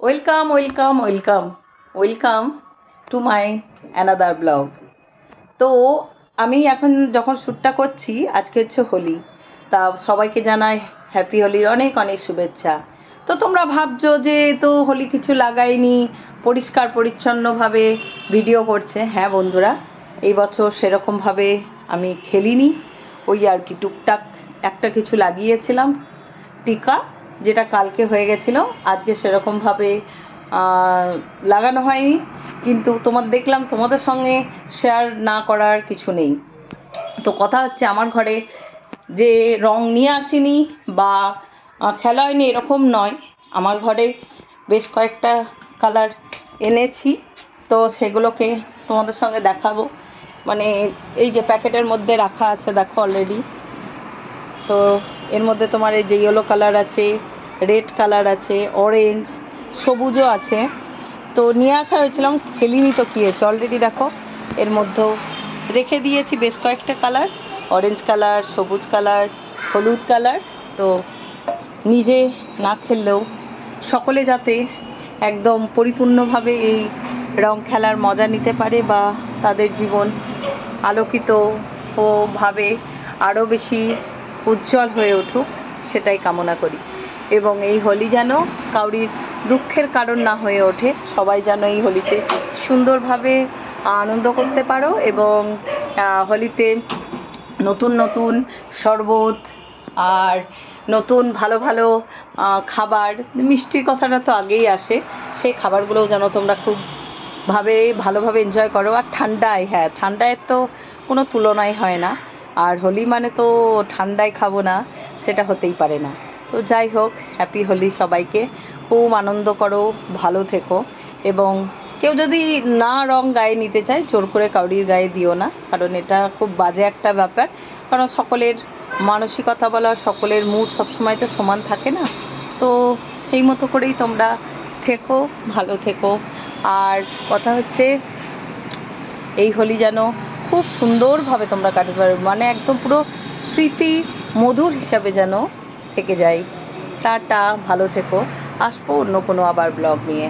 Welcome welcome welcome welcome to my another blog. তো আমি এখন যখন শ্যুটটা করছি, আজকে হচ্ছে হোলি। তা সবাইকে জানাই হ্যাপি হোলির অনেক অনেক শুভেচ্ছা। তো তোমরা ভাবছো যে তো হোলি কিছু লাগাইনি, পরিষ্কার পরিচ্ছন্নভাবে ভিডিও করছে। হ্যাঁ বন্ধুরা, এই বছর সেরকমভাবে আমি খেলিনি, ওই আর কি টুকটাক একটা কিছু লাগিয়েছিলাম টিকা, যেটা কালকে হয়ে গেছিলো। আজকে সেরকমভাবে লাগানো হয়নি, কিন্তু দেখলাম তোমাদের সঙ্গে শেয়ার না করার কিছু নেই। তো কথা হচ্ছে, আমার ঘরে যে রং নিয়ে আসিনি বা খেলা হয়নি এরকম নয়, আমার ঘরে বেশ কয়েকটা কালার এনেছি। তো সেগুলোকে তোমাদের সঙ্গে দেখাবো। মানে এই যে প্যাকেটের মধ্যে রাখা আছে, দেখো অলরেডি। তো এর মধ্যে তোমার এই যে ইয়েলো কালার আছে, রেড কালার আছে, অরেঞ্জ, সবুজও আছে। তো নিয়ে আসা হয়েছিলাম, খেলিনি তো কী হয়েছে, অলরেডি দেখো এর মধ্যেও রেখে দিয়েছি বেশ কয়েকটা কালার, অরেঞ্জ কালার, সবুজ কালার, হলুদ কালার। তো নিজে না খেললেও সকলে যাতে একদম পরিপূর্ণভাবে এই রং খেলার মজা নিতে পারে বা তাদের জীবন আলোকিত ও ভাবে আরও বেশি উজ্জ্বল হয়ে উঠুক, সেটাই কামনা করি। এবং এই হোলি যেন কাউরির দুঃখের কারণ না হয়ে ওঠে, সবাই যেন এই হোলিতে সুন্দরভাবে আনন্দ করতে পারো। এবং হোলিতে নতুন নতুন শরবত আর নতুন ভালো ভালো খাবার, মিষ্টির কথাটা তো আগেই আসে, সেই খাবারগুলোও যেন তোমরা খুব ভালোভাবে এনজয় করো। আর ঠান্ডায়, হ্যাঁ ঠান্ডায় তো কোনো তুলনাই হয় না, আর হোলি মানে তো ঠান্ডায় খাবো না, সেটা হতেই পারে না। তো যাই হোক, হ্যাপি হোলি সবাইকে, খুব আনন্দ করো, ভালো থেকো। এবং কেউ যদি না রং গায়ে নিতে চায়, জোর করে কাউরির গায়ে দিও না, কারণ এটা খুব বাজে একটা ব্যাপার। কারণ সকলের মানসিকতা বলা, সকলের মুড সবসময় তো সমান থাকে না। তো সেই মতো করেই তোমরা থেকো, ভালো থেকো। আর কথা হচ্ছে, এই হোলি যেন খুব সুন্দরভাবে তোমরা কাটাতে পারো, মানে একদম পুরো স্মৃতি মধুর হিসাবে যেন থেকে যায়। টাটা, ভালো থেকো। আসবো অন্য কোনো আবার ব্লগ নিয়ে।